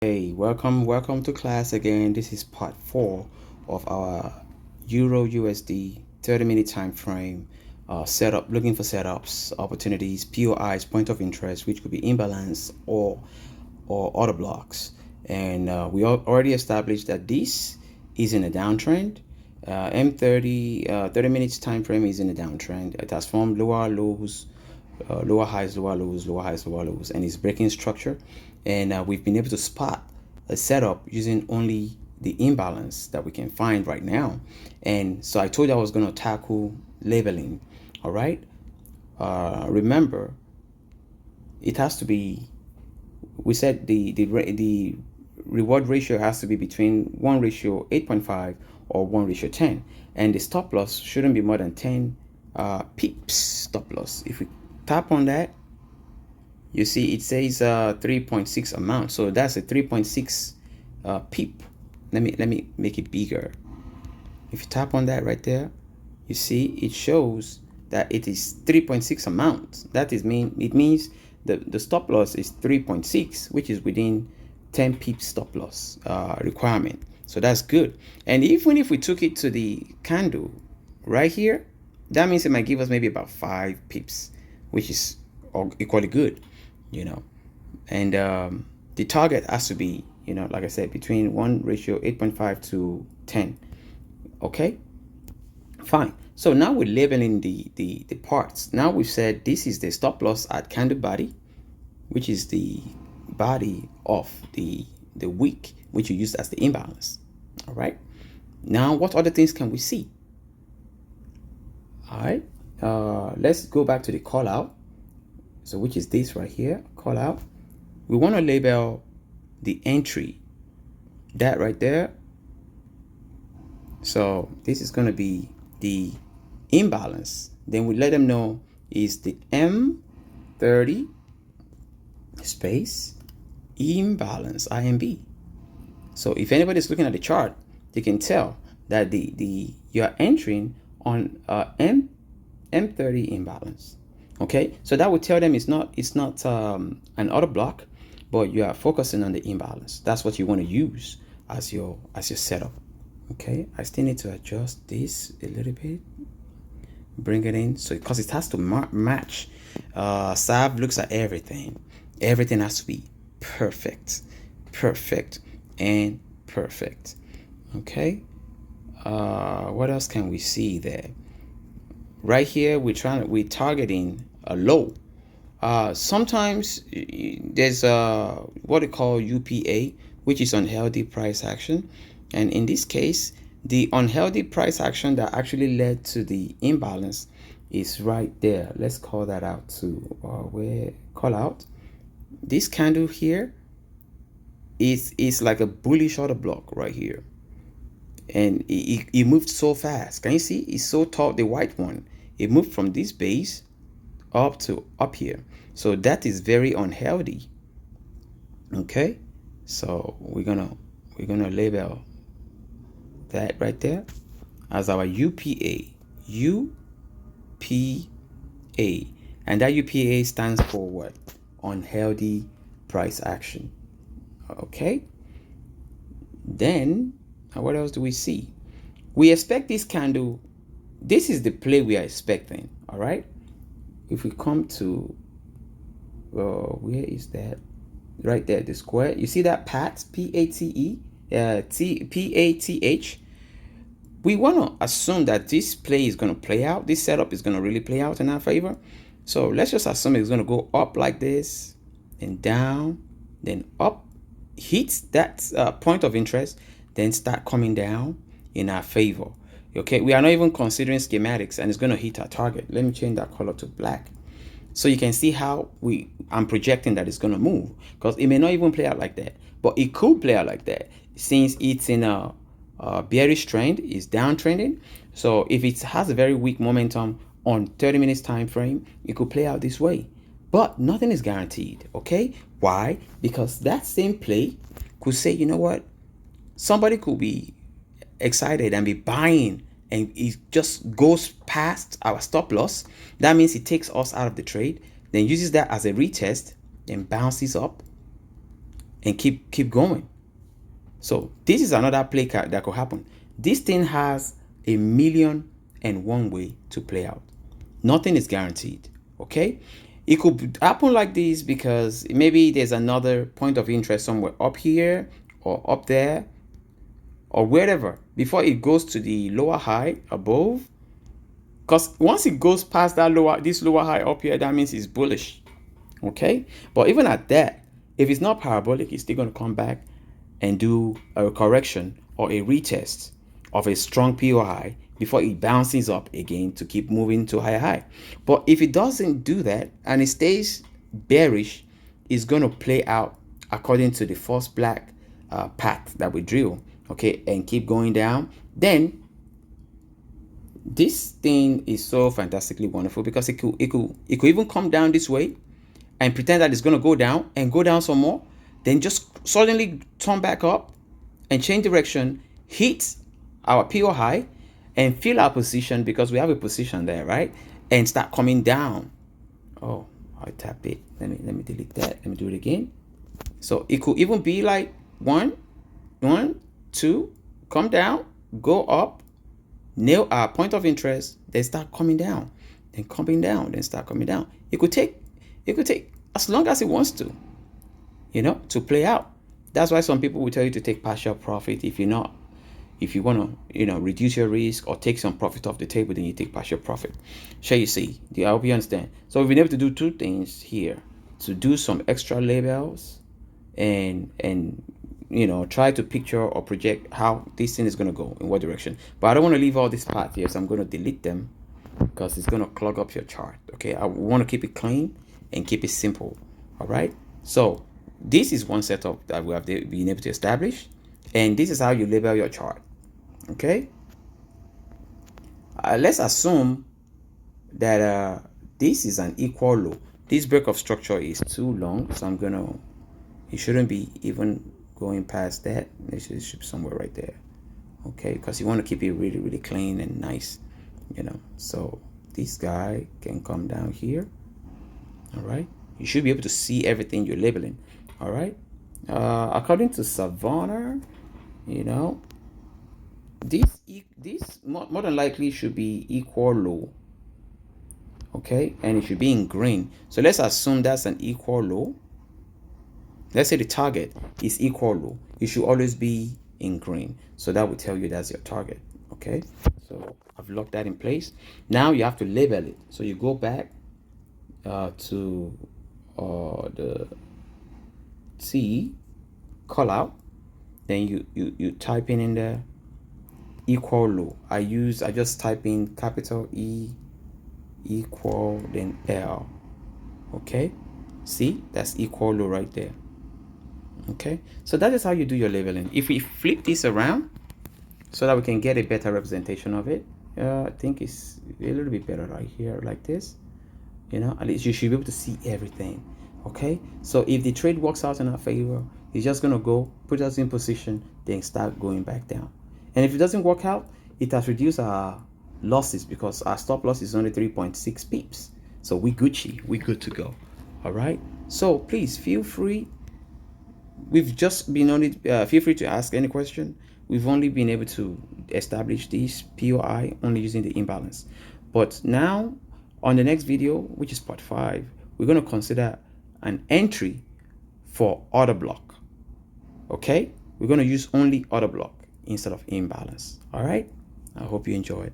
Hey, welcome to class again. This is part 4 of our Euro USD 30-minute time frame setup, looking for setups, opportunities, POIs, point of interest, which could be imbalance or order blocks. And we already established that this is in a downtrend. M30 30 minutes time frame is in a downtrend. It has formed lower lows, lower highs, lower lows, lower highs, lower lows, and it's breaking structure. And we've been able to spot a setup using only the imbalance that we can find right now. And so I told you I was going to tackle labeling. All right. Remember, it has to be. We said the reward ratio has to be between 1:8.5 or 1:10, and the stop loss shouldn't be more than 10 pips stop loss. If we tap on that, you see it says 3.6 amount, so that's a 3.6 pip. Let me make it bigger. If you tap on that right there, you see it shows that it is 3.6 amount. That is it means the stop loss is 3.6, which is within 10 pips stop loss requirement. So that's good. And even if we took it to the candle right here, that means it might give us maybe about 5 pips, which is equally good, you know. And the target has to be, like I said, between 1:8.5 to 10. Okay, fine. So now we're labeling the parts. Now we've said this is the stop loss at candle body, which is the body of the wick, which you use as the imbalance. All right. Now, what other things can we see? All right. Let's go back to the call out. So which is this right here, call out. We want to label the entry, that right there. So this is going to be the imbalance. Then we let them know is the M30 space imbalance, IMB. So if anybody's looking at the chart, they can tell that you're entering on M30 imbalance. Okay, so that would tell them it's not an order block, but you are focusing on the imbalance. That's what you want to use as your setup. Okay, I still need to adjust this a little bit, bring it in, so because it has to match. Sav looks at everything. Everything has to be perfect, and perfect. Okay, what else can we see there? Right here, we're targeting a low. Sometimes there's what they call UPA, which is unhealthy price action, and in this case, the unhealthy price action that actually led to the imbalance is right there. Let's call that out to call out. This candle here is like a bullish order block right here. And it moved so fast. Can you see? It's so tall, the white one. It moved from this base up to up here. So that is very unhealthy. Okay, so we're gonna label that right there as our UPA. And that UPA stands for what? Unhealthy price action. Okay, then what else do we see? We expect this candle. This is the play we are expecting. All right. If we come to, where is that? Right there, the square. You see that PAT, P-A-T-E, P-A-T-H. We want to assume that this play is going to play out. This setup is going to really play out in our favor. So let's just assume it's going to go up like this, and down, then up, hit that point of interest, then start coming down in our favor. Okay, we are not even considering schematics, and it's going to hit our target. Let me change that color to black, so you can see how I'm projecting that it's going to move, because it may not even play out like that, but it could play out like that since it's in a bearish trend, is downtrending. So if it has a very weak momentum on 30 minutes time frame, it could play out this way, but nothing is guaranteed. Okay, why? Because that same play could say, you know what, somebody could be excited and be buying, and it just goes past our stop loss. That means it takes us out of the trade, then uses that as a retest, then bounces up, and keep going. So this is another play card that could happen. This thing has 1,000,001 way to play out. Nothing is guaranteed. Okay, it could happen like this because maybe there's another point of interest somewhere up here or up there or wherever before it goes to the lower high above. Because once it goes past that this lower high up here, that means it's bullish. Okay, but even at that, if it's not parabolic, it's still going to come back and do a correction or a retest of a strong POI before it bounces up again to keep moving to higher high. But if it doesn't do that and it stays bearish, it's going to play out according to the first black path that we drew, okay, and keep going down. Then this thing is so fantastically wonderful because it could even come down this way and pretend that it's going to go down and go down some more, then just suddenly turn back up and change direction, hit our PO high and fill our position because we have a position there, right? And start coming down. Oh, I tap it. Let me delete that. Let me do it again. So it could even be like one, two, come down, go up, nail our point of interest, then start coming down, then coming down, then start coming down. It could take as long as it wants to, to play out. That's why some people will tell you to take partial profit. If you want to, reduce your risk or take some profit off the table, then you take partial profit. Shall you see? I hope you understand. So we've been able to do two things here: to do some extra labels and try to picture or project how this thing is going to go in what direction. But I don't want to leave all this part here, so I'm going to delete them because it's going to clog up your chart. Okay, I want to keep it clean and keep it simple. All right, so this is one setup that we have been able to establish, and this is how you label your chart. Okay, let's assume that this is an equal low. This break of structure is too long, so it shouldn't be even going past that. It should be somewhere right there. Okay, because you want to keep it really, really clean and nice, so this guy can come down here. All right, you should be able to see everything you're labeling. All right, according to Savannah, this more than likely should be equal low. Okay, and it should be in green. So let's assume that's an equal low. Let's say the target is equal low. It should always be in green. So that will tell you that's your target. Okay, so I've locked that in place. Now you have to label it. So you go back to the T call out, then you type in there equal low. I just type in capital E equal then L. Okay, see, that's equal low right there. Okay, so that is how you do your labeling. If we flip this around so that we can get a better representation of it, I think it's a little bit better right here like this. At least you should be able to see everything. Okay, so if the trade works out in our favor, it's just gonna go put us in position, then start going back down. And if it doesn't work out, it has reduced our losses because our stop loss is only 3.6 pips. So we Gucci, we good to go. All right, so please feel free. We've just been only feel free to ask any question. We've only been able to establish this POI only using the imbalance. But now on the next video, which is part 5, we're going to consider an entry for Orderblock. Okay, we're going to use only Orderblock instead of imbalance. All right, I hope you enjoy it.